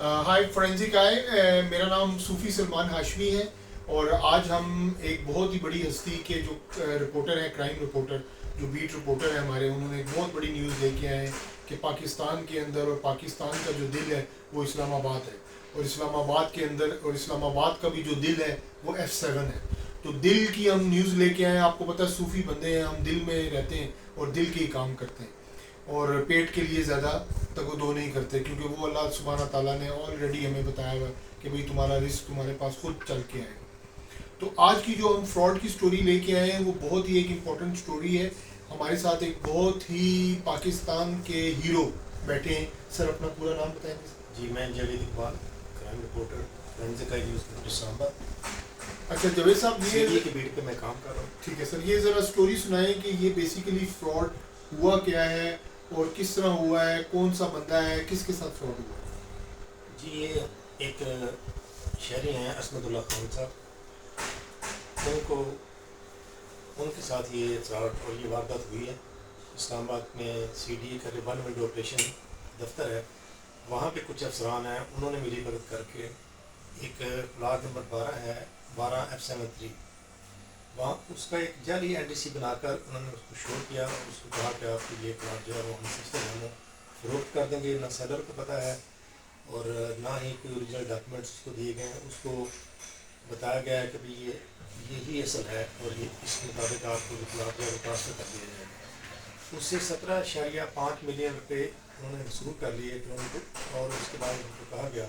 High forensic آئے، میرا نام صوفی سلمان ہاشمی ہے، اور آج ہم ایک بہت ہی بڑی ہستی کے جو رپورٹر ہیں، کرائم رپورٹر جو بیٹ رپورٹر ہیں ہمارے، انہوں نے ایک بہت بڑی نیوز لے کے آئے ہیں کہ پاکستان کے اندر، اور پاکستان کا جو دل ہے وہ اسلام آباد ہے، اور اسلام آباد کے اندر، اور اسلام آباد کا بھی جو دل ہے وہ F7 ہے. تو دل کی ہم نیوز لے کے آئے ہیں. آپ کو پتہ ہے صوفی بندے ہیں، ہم دل میں رہتے ہیں اور دل کے ہی کام کرتے ہیں، اور پیٹ کے لیے زیادہ تگ و دو نہیں کرتے، کیونکہ وہ اللہ سبحانہ تعالیٰ نے آلریڈی ہمیں بتایا ہوا ہے کہ بھئی تمہارا رزق تمہارے پاس خود چل کے آئے گا. تو آج کی جو ہم فراڈ کی سٹوری لے کے آئے ہیں وہ بہت ہی ایک امپورٹنٹ سٹوری ہے. ہمارے ساتھ ایک بہت ہی پاکستان کے ہیرو بیٹھے ہیں. سر اپنا پورا نام بتائیں گے؟ جی، میں Javed Iqbal, crime reporter, forensic eye news Islamabad. اچھا جاوید صاحب، یہ کی بیٹ پہ میں کام کر رہا ہوں. ٹھیک ہے سر، یہ ذرا سٹوری سنائیں کہ یہ بیسیکلی فراڈ ہوا کیا ہے اور کس طرح ہوا ہے، کون سا بندہ ہے، کس کے ساتھ فراڈ ہوا ہے؟ جی، یہ ایک شہری ہیں عصمت اللہ خان صاحب، ان کے ساتھ یہ فراڈ اور یہ واردات ہوئی ہے. اسلام آباد میں CDA کا ون ونڈو آپریشن دفتر ہے، وہاں پہ کچھ افسران ہیں، انہوں نے ملی بھگت کر کے ایک پلاٹ نمبر 12 ہے 12F73، وہاں اس کا ایک جعلی NDC بنا کر انہوں نے اس کو شو کیا اور اس کو کہا کہ آپ کے یہ پلاٹ جو ہے وہ ہم سستے داموں فروخت کر دیں گے. نہ سیلر کو پتہ ہے اور نہ ہی کوئی اوریجنل ڈاکیومنٹس اس کو دیے گئے ہیں. اس کو بتایا گیا ہے کہ بھئی یہی اصل ہے اور یہ اس کے مطابق آپ کو پلاٹ جو ہے ٹرانسفر کر دیا جائے گا. اس سے 17.5 ملین روپے انہوں نے وصول کر لیے کلونی کو، اور اس کے بعد ان کو کہا گیا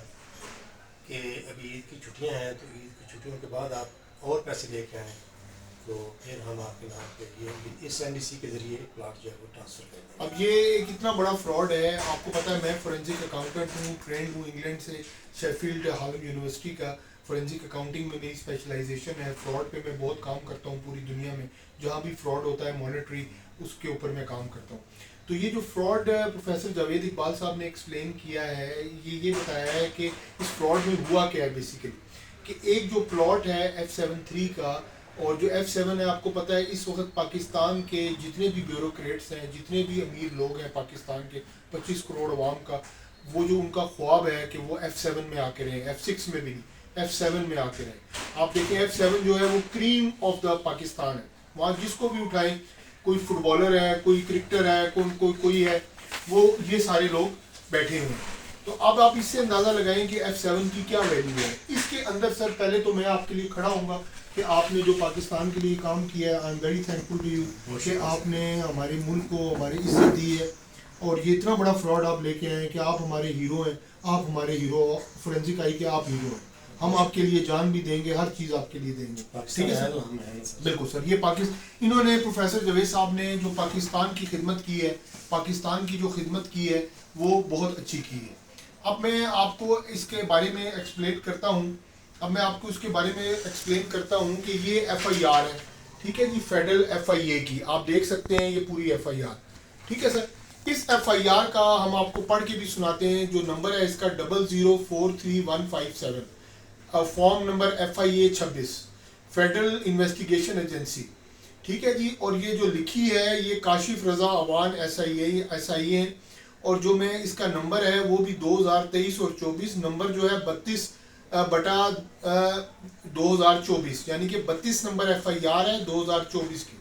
کہ ابھی عید کی چھٹیاں ہیں تو عید کی چھٹیوں کے بعد آپ اور پیسے لے کے آئیں تو پھر ہم آپ کے نام پہ یہ اس NDC کے ذریعے پلاٹ جو ہے وہ ٹرانسفر کر دیں گے. اب یہ کتنا بڑا فراڈ ہے. آپ کو پتہ ہے میں فورینزک اکاؤنٹنٹ ہوں، ٹرینڈ ہوں انگلینڈ سے، شیفیلڈ ہالم یونیورسٹی کا. فورینزک اکاؤنٹنگ میں میری اسپیشلائزیشن ہے. فراڈ پہ میں بہت کام کرتا ہوں پوری دنیا میں، جہاں بھی فراڈ ہوتا ہے مانیٹری، اس کے اوپر میں کام کرتا ہوں. تو یہ جو فراڈ پروفیسر جاوید اقبال صاحب نے ایکسپلین کیا ہے، یہ بتایا ہے کہ اس فراڈ میں ہوا کیا ہے بیسیکلی، کہ ایک جو پلاٹ ہے F73 کا، اور جو F7 ہے، آپ کو پتہ ہے اس وقت پاکستان کے جتنے بھی بیوروکریٹس ہیں، جتنے بھی امیر لوگ ہیں پاکستان کے 25 کروڑ عوام کا، وہ جو ان کا خواب ہے کہ وہ F7 میں آ کے رہیں، F6 میں بھی نہیں، F7 میں آ کے رہیں. آپ دیکھیں F7 جو ہے وہ کریم آف دا پاکستان ہے. وہاں جس کو بھی اٹھائیں، کوئی فٹ بالر ہے، کوئی کرکٹر ہے، کوئی ہے، وہ یہ سارے لوگ بیٹھے ہوئے ہیں. تو اب آپ اس سے اندازہ لگائیں کہ F7 کی کیا ویلیو ہے. اس کے اندر سر پہلے تو میں آپ کے لیے کھڑا ہوں گا کہ آپ نے جو پاکستان کے لیے کام کیا ہے، I am very thankful to you کہ آپ نے ہمارے ملک کو ہماری عزت دی ہے، اور یہ اتنا بڑا فراڈ آپ لے کے آئے ہیں کہ آپ ہمارے ہیرو ہیں. آپ ہمارے ہیرو، فورینزک آئی کے آپ ہیرو ہیں. ہم آپ کے لیے جان بھی دیں گے، ہر چیز آپ کے لیے دیں گے. ٹھیک ہے سر؟ بالکل سر. یہ انہوں نے پروفیسر جاوید صاحب نے جو پاکستان کی خدمت کی ہے، پاکستان کی جو خدمت کی ہے وہ بہت اچھی کی ہے. اب میں آپ کو اس کے بارے میں ایکسپلین کرتا ہوں. کہ یہ FIR ہے، ٹھیک ہے جی، فیڈرل FIA کی آپ دیکھ سکتے ہیں، یہ پوری FIR. ٹھیک ہے سر. اس FIR کا ہم آپ کو پڑھ کے بھی سناتے ہیں. جو نمبر ہے اس کا 0043157، form number FIA 26، federal investigation agency. ٹھیک ہے جی. اور یہ جو لکھی ہے یہ کاشف رضا عوان SIA، اور جو میں اس کا نمبر ہے وہ بھی 2023 اور 24، نمبر جو ہے 32/2024، یعنی کہ 32 نمبر FIR ہے 2024 کی.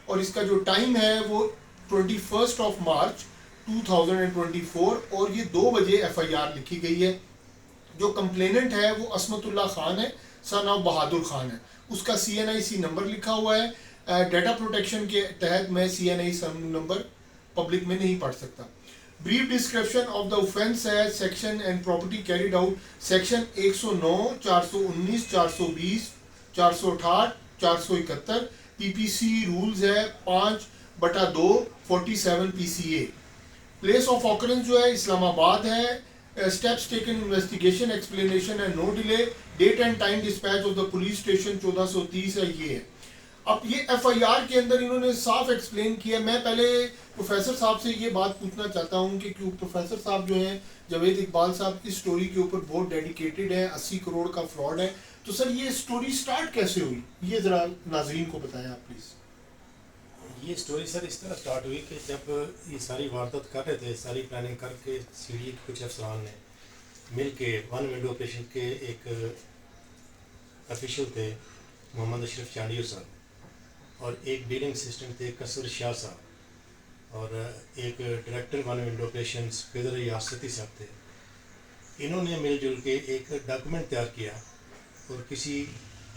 اور اس کا جو ٹائم ہے وہ 21 مارچ 2024، اور یہ 2 بجے FIR لکھی گئی ہے. جو کمپلیننٹ ہے وہ عصمت اللہ خان ہے، سن آف بہادر خان ہے. اس کا CNIC نمبر لکھا ہوا ہے. ڈیٹا پروٹیکشن کے تحت میں CNIC نمبر پبلک میں نہیں پڑھ سکتا. Brief description of the offence ہے section and property carried out section 109، 419، 420، 468، 471. PPC rules ہے 5/2 47 PCA. پلیس آف آکرنس جو ہے اسلام آباد ہے. اسٹیپس ٹیکن انویسٹیگیشن ایکسپلینیشن ہے no delay. Date and time dispatch of the police station 1430 ہے. یہ ہے. اب یہ FIR کے اندر انہوں نے صاف ایکسپلین کیا. میں پہلے پروفیسر صاحب سے یہ بات پوچھنا چاہتا ہوں کہ کیوں پروفیسر صاحب جو ہیں جاوید اقبال صاحب اس سٹوری کے اوپر بہت ڈیڈیکیٹڈ ہے. 80 کروڑ کا فراڈ ہے. تو سر یہ سٹوری سٹارٹ کیسے ہوئی، یہ ذرا ناظرین کو بتائیں آپ پلیز. یہ سٹوری سر اس طرح سٹارٹ ہوئی کہ جب یہ ساری واردات کر رہے تھے، ساری پلاننگ کر کے CDA کے کچھ افسران نے، مل کے ون ونڈو آپریشن کے ایک افیشل تھے محمد اشرف چانڈیو صاحب، اور ایک ڈیلنگ اسسٹنٹ تھے کسور شاہ صاحب، اور ایک ڈائریکٹر ون ونڈو آپریشنز خضر ریاستی صاحب تھے. انہوں نے مل جل کے ایک ڈاکومنٹ تیار کیا اور کسی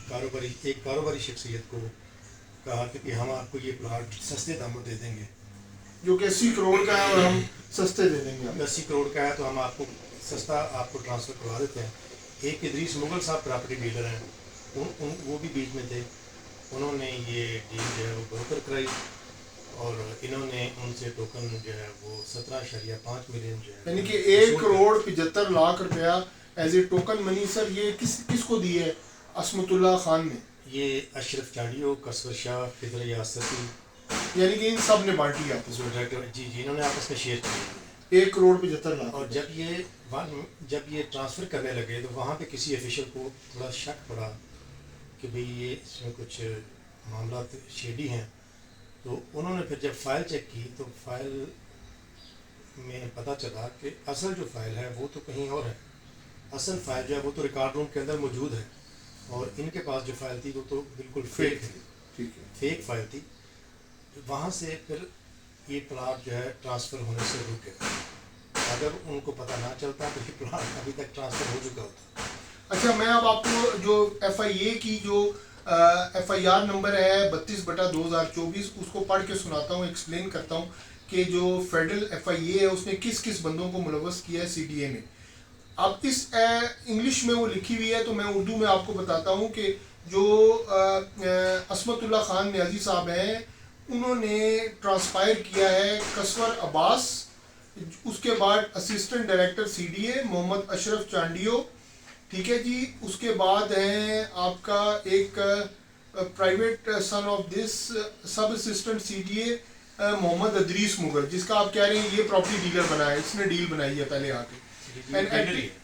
کاروباری شخصیت کو کہا کہ ہم آپ کو یہ پلاٹ سستے داموں دے دیں گے، جو کہ 80 کروڑ کا ہے اور ہم سستے دے دیں گے. 80 کروڑ کا ہے تو ہم آپ کو سستا آپ کو ٹرانسفر کروا دیتے ہیں. ایک ادریس مغل صاحب پراپرٹی ڈیلر ہیں، وہ بھی بیچ میں تھے. انہوں نے یہ ڈیل جو ہے وہ بروکر کرائی اور انہوں نے ان سے ٹوکن جو ہے وہ 17.5 ملین جو ہے یعنی کہ 1 کروڑ 75 لاکھ روپیہ ایز اے ٹوکن منی. سر یہ کس کو دی ہے عصمت اللہ خان نے؟ یہ اشرف چانڈیو، کسور شاہ، خضر ریاستی، یعنی کہ ان سب نے بانٹی آپس میں. جی انہوں نے آپس میں شیئر کیا. 1 کروڑ 75 لاکھ. اور جب یہ ٹرانسفر کرنے لگے تو وہاں پہ کسی افیشل کو تھوڑا شک پڑا کہ بھئی یہ اس میں کچھ معاملات شیڈی ہیں. تو انہوں نے پھر جب فائل چیک کی تو فائل میں پتہ چلا کہ اصل جو فائل ہے وہ تو کہیں اور ہے. اصل فائل جو ہے وہ تو ریکارڈ روم کے اندر موجود ہے، اور ان کے پاس جو فائل تھی وہ تو بالکل فیک تھی، فیک فائل تھی. وہاں سے پھر یہ پلاٹ جو ہے ٹرانسفر ہونے سے رک گیا. اگر ان کو پتہ نہ چلتا تو یہ پلاٹ ابھی تک ٹرانسفر ہو چکا ہوتا. اچھا، میں اب آپ کو جو ایف آئی اے کی جو ایف آئی آر نمبر ہے 32/2024 اس کو پڑھ کے سناتا ہوں، ایکسپلین کرتا ہوں کہ جو فیڈرل ایف آئی اے ہے اس نے کس کس بندوں کو ملوث کیا ہے سی ڈی اے میں. اب اس انگلش میں وہ لکھی ہوئی ہے تو میں اردو میں آپ کو بتاتا ہوں کہ جو عصمت اللہ خان نیازی صاحب ہیں انہوں نے ٹرانسفائر کیا ہے کسور عباس، اس کے بعد assistant director C D A Muhammad Ashraf Chandio, ٹھیک ہے جی. اس کے بعد ہیں آپ کا ایک private son of this sub assistant C D A Muhammad Idrees Mughal, جس کا آپ کہہ رہے ہیں یہ پراپرٹی ڈیلر بنا ہے، اس نے ڈیل بنائی ہے پہلے آ کے.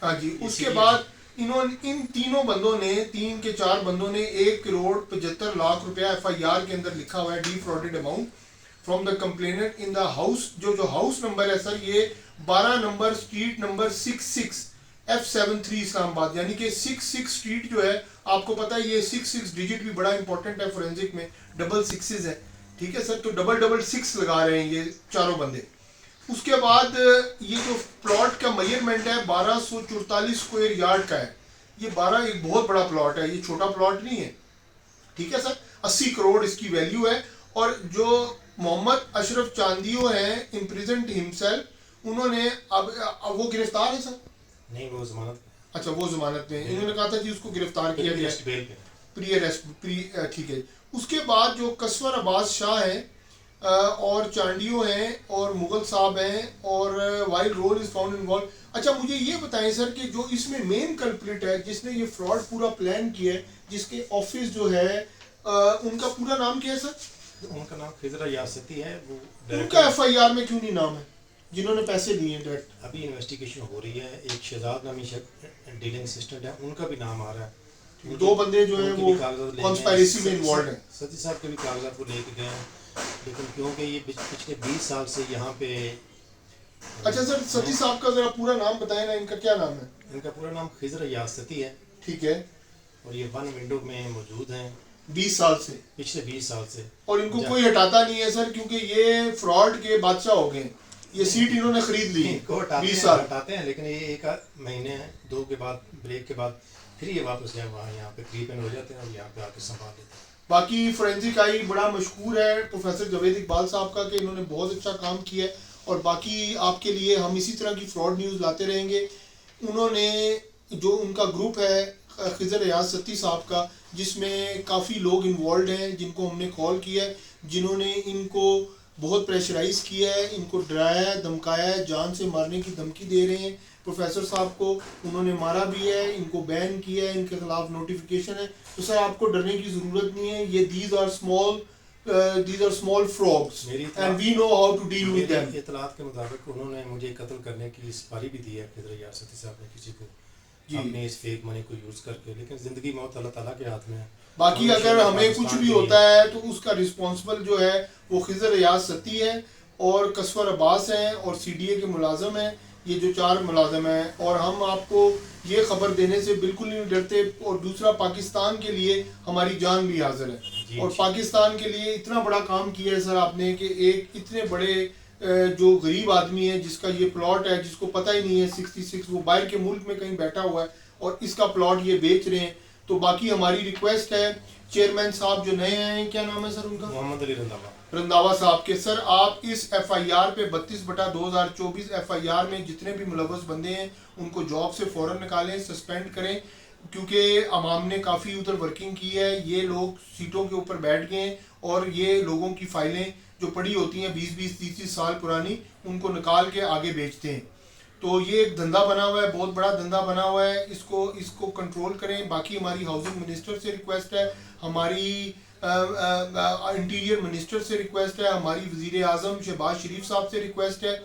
ہاں جی. اس کے بعد ان تینوں بندوں نے 3 کے 4 بندوں نے 1 کروڑ 75 لاکھ روپیہ ایف آئی آر کے اندر لکھا ہوا ہے defrauded amount from the complainant in the house. جو ہاؤس نمبر ہے سر یہ 12 نمبر اسٹریٹ نمبر 66 F73 اسلام آباد، یعنی کہ 66 اسٹریٹ جو ہے آپ کو پتا ہے یہ 66 ڈیجٹ بھی بڑا امپورٹنٹ ہے فورینزک میں، ڈبل سکسز ہے، ٹھیک ہے سر. تو ڈبل 6 لگا رہے ہیں یہ چاروں بندے. اس کے بعد یہ جو پلاٹ کا میئرمنٹ ہے 1244 اسکوائر یارڈ کا ہے. یہ 12 ایک بہت بڑا پلاٹ ہے، یہ چھوٹا پلاٹ نہیں ہے، ٹھیک ہے سر. 80 کروڑ اس کی ویلیو ہے. اور جو محمد اشرف چاندیو ہیں امپریزنٹ ہمسیلف، انہوں نے اب وہ گرفتار ہے سر؟ نہیں، وہ ضمانت. اچھا وہ ضمانت میں. انہوں نے کہا تھا جی اس کو گرفتار کیا گیا پری اریسٹ، ٹھیک ہے. اس کے بعد جو کسور عباس شاہ ہیں اور چانڈیو ہیں اور مغل صاحب ہیں اور while role is found involve. اچھا مجھے یہ بتائیں سر کہ جو اس میں مین کلپریٹ ہے جس نے یہ فراڈ پورا پلان کیا ہے، جس کے آفس جو ہے ان کا پورا نام کیا ہے سر؟ ان کا نام خضر ریاستی ہے. وہ ان کا ایف آئی آر میں کیوں نہیں نام ہے جنہوں نے پیسے دیے ہیں ڈائریکٹ؟ ابھی انویسٹیگیشن ہو رہی ہے. ایک شہزاد نامی ڈیلنگ اسسٹنٹ ہے، ان کا بھی نام آ رہا ہے. 2 بندے جو ہیں وہ کانسپائریسی میں انوالوڈ ہیں. ستی صاحب کے بھی کاغذات کو لے کے گئے ہیں، لیکن کیونکہ یہ پچھلے 20 سال سے یہاں پہ. اچھا سر، ستی صاحب کا ذرا پورا نام بتائیں نا، ان کا کیا نام ہے؟ ان کا پورا نام خضر ریاستی ہے، ٹھیک ہے. اور یہ ون ونڈو میں موجود ہیں 20 سال سے، پچھلے 20 سال سے. اور ان کو کوئی ہٹاتا نہیں ہے سر، کیونکہ یہ فراڈ کے بادشاہ ہو گئے. یہ سیٹ انہوں نے خرید لی 20 سال ہٹاتے ہیں، لیکن یہ 1 مہینے 2 کے بعد بریک کے بعد پھر یہ واپس یہاں پہ کریپن ہو جاتے ہیں اور یہاں پہ آ کے سنبھال لیتے ہیں. باقی فورینزک آئی بڑا مشکور ہے پروفیسر جاوید اقبال صاحب کا کہ انہوں نے بہت اچھا کام کیا ہے، اور باقی آپ کے لیے ہم اسی طرح کی فراڈ نیوز لاتے رہیں گے. انہوں نے جو ان کا گروپ ہے خضر ریاستی صاحب کا، جس میں کافی لوگ انوالوڈ ہیں جن کو ہم نے کال کیا ہے، جنہوں نے ان کو بہت پریشرائز کیا ہے، ان کو ڈرایا ہے، دھمکایا ہے، جان سے مارنے کی دھمکی دے رہے ہیں. پروفیسر صاحب کو انہوں نے مارا بھی ہے، ان کو بین کیا ہے، ان کے خلاف نوٹیفیکیشن ہے. تو سر آپ کو ڈرنے کی ضرورت نہیں ہے. یہ these are small frogs and we know how to deal with them. میری اطلاعات کے مطابق انہوں نے مجھے قتل کرنے کی سپاری بھی دی ہے خضر ریاستی صاحب نے کسی کو، اپنے اس فیک منی کو یوز کر کے. لیکن زندگی موت اللہ تعالیٰ کے ہاتھ میں ہے. باقی اگر ہمیں کچھ بھی ہوتا ہے تو اس کا رسپانسبل جو ہے وہ خضر ریاستی ہے اور کسور عباس ہیں اور سی ڈی اے کے ملازم ہیں. یہ جو 4 ملازم ہیں، اور ہم آپ کو یہ خبر دینے سے بالکل نہیں ڈرتے. اور دوسرا، پاکستان کے لیے ہماری جان بھی حاضر ہے، اور پاکستان کے لیے اتنا بڑا کام کیا ہے سر آپ نے کہ ایک اتنے بڑے جو غریب آدمی ہے جس کا یہ پلاٹ ہے، جس کو پتہ ہی نہیں ہے 66، وہ باہر کے ملک میں کہیں بیٹھا ہوا ہے اور اس کا پلاٹ یہ بیچ رہے ہیں. تو باقی ہماری ریکویسٹ ہے چیئرمین صاحب جو نئے آئے ہیں، کیا نام ہے سر ان کا؟ محمد علی رنداوا صاحب کے. سر آپ اس ایف آئی آر پہ 32/2024 ایف آئی آر میں جتنے بھی ملوث بندے ہیں ان کو جاب سے فوراً نکالیں، سسپینڈ کریں، کیونکہ عوام نے کافی ادھر ورکنگ کی ہے. یہ لوگ سیٹوں کے اوپر بیٹھ گئے ہیں اور یہ لوگوں کی فائلیں جو پڑی ہوتی ہیں 20-30 سال پرانی، ان کو نکال کے آگے بیچتے ہیں. تو یہ ایک دھندا بنا ہوا ہے، بہت بڑا دھندا بنا ہوا ہے. اس کو کنٹرول کریں. باقی ہماری ہاؤسنگ منسٹر سے ریکویسٹ ہے، ہماری انٹیریئر منسٹر سے ریکویسٹ ہے، ہماری وزیر اعظم شہباز شریف صاحب سے ریکویسٹ ہے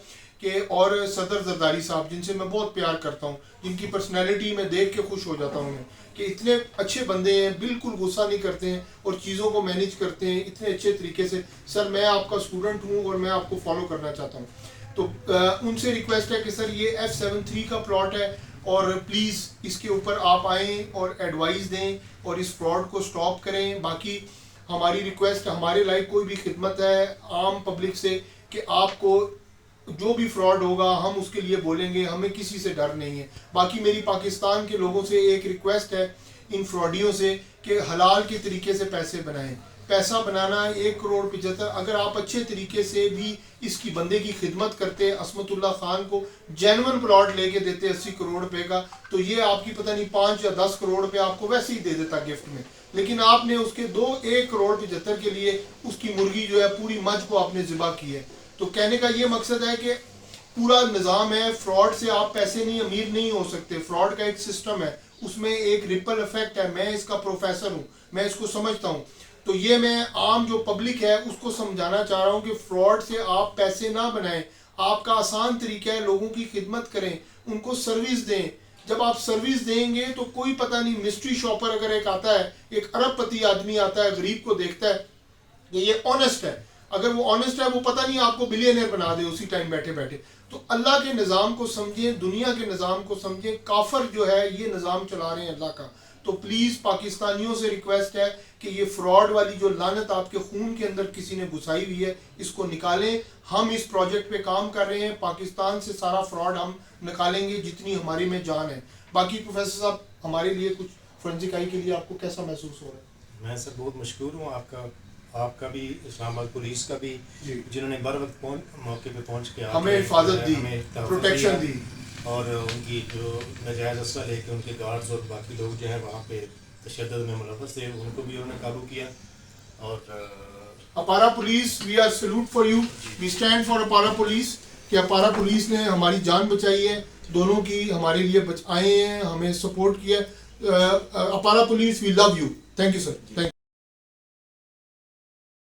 کہ اور صدر زرداری صاحب جن سے میں بہت پیار کرتا ہوں، جن کی پرسنالٹی میں دیکھ کے خوش ہو جاتا ہوں کہ اتنے اچھے بندے ہیں، بالکل غصہ نہیں کرتے ہیں اور چیزوں کو مینیج کرتے ہیں اتنے اچھے طریقے سے. سر میں آپ کا اسٹوڈنٹ ہوں اور میں آپ کو فالو کرنا چاہتا ہوں. تو ان سے ریکویسٹ ہے کہ سر یہ F73 کا پلاٹ ہے اور پلیز اس کے اوپر آپ آئیں اور ایڈوائز دیں اور اس فراڈ کو سٹاپ کریں. باقی ہماری ریکویسٹ، ہمارے لائق کوئی بھی خدمت ہے عام پبلک سے کہ آپ کو جو بھی فراڈ ہوگا ہم اس کے لیے بولیں گے، ہمیں کسی سے ڈر نہیں ہے. باقی میری پاکستان کے لوگوں سے ایک ریکویسٹ ہے ان فراڈیوں سے کہ حلال کے طریقے سے پیسے بنائیں. پیسہ بنانا 1.75 اگر آپ اچھے طریقے سے بھی اس کی بندے کی خدمت کرتے، عصمت اللہ خان کو جینون پلاٹ لے کے دیتے 80 کروڑ روپے کا، تو یہ آپ کی پتہ نہیں 5 یا 10 کروڑ روپے آپ کو ویسے ہی دے دیتا گفٹ میں. لیکن آپ نے اس کے 1.75 کے لیے اس کی مرغی جو ہے پوری مجھ کو آپ نے ذبح کی ہے. تو کہنے کا یہ مقصد ہے کہ پورا نظام ہے، فراڈ سے آپ پیسے نہیں، امیر نہیں ہو سکتے. فراڈ کا ایک سسٹم ہے، اس میں ایک ریپل ایفیکٹ ہے. میں اس کا پروفیسر ہوں، میں اس کو سمجھتا ہوں. تو یہ میں عام جو پبلک ہے اس کو سمجھانا چاہ رہا ہوں کہ فراڈ سے آپ پیسے نہ بنائیں. آپ کا آسان طریقہ ہے، لوگوں کی خدمت کریں، ان کو سروس دیں. جب آپ سروس دیں گے تو کوئی پتہ نہیں، مسٹری شاپر اگر ایک آتا ہے، ایک ارب پتی آدمی آتا ہے، غریب کو دیکھتا ہے کہ یہ آنیسٹ ہے، اگر وہ آنیسٹ ہے وہ پتہ نہیں آپ کو بلینئر بنا دے اسی ٹائم بیٹھے بیٹھے. تو اللہ کے نظام کو سمجھیں، دنیا کے نظام کو سمجھیں. کافر جو ہے یہ نظام چلا رہے ہیں اللہ کا. تو پلیز پاکستانیوں سے ریکویسٹ ہے کہ یہ فراڈ والی جو لعنت آپ کے خون کے اندر کسی نے گھسائی ہوئی ہے اس کو نکالیں. ہم اس پروجیکٹ پہ کام کر رہے ہیں، پاکستان سے سارا فراڈ ہم نکالیں گے جتنی ہماری میں جان ہے. باقی پروفیسر صاحب ہمارے لیے کچھ فورینسک آئی کے لیے آپ کو کیسا محسوس ہو رہا ہے؟ میں سر بہت مشکور ہوں آپ کا بھی، اسلام آباد پولیس کا بھی، جنہوں نے بر وقت موقع پہ پہنچ کے ہمیں حفاظت دی، پروٹیکشن دی، اور ان کی جو ناجائز اسلحہ لے کے ان کے گارڈز اور باقی لوگ جو ہیں وہاں پہ تشدد میں ملوث تھے ان کو بھی انہوں نے قابو کیا. اور اپارا police, we are salute for you, we stand for اپارا پولیس، کہ اپارا پولیس نے ہماری جان بچائی ہے، دونوں کی ہمارے لیے آئے ہیں، ہمیں سپورٹ کیا. اپارا police, we love you. Thank you sir.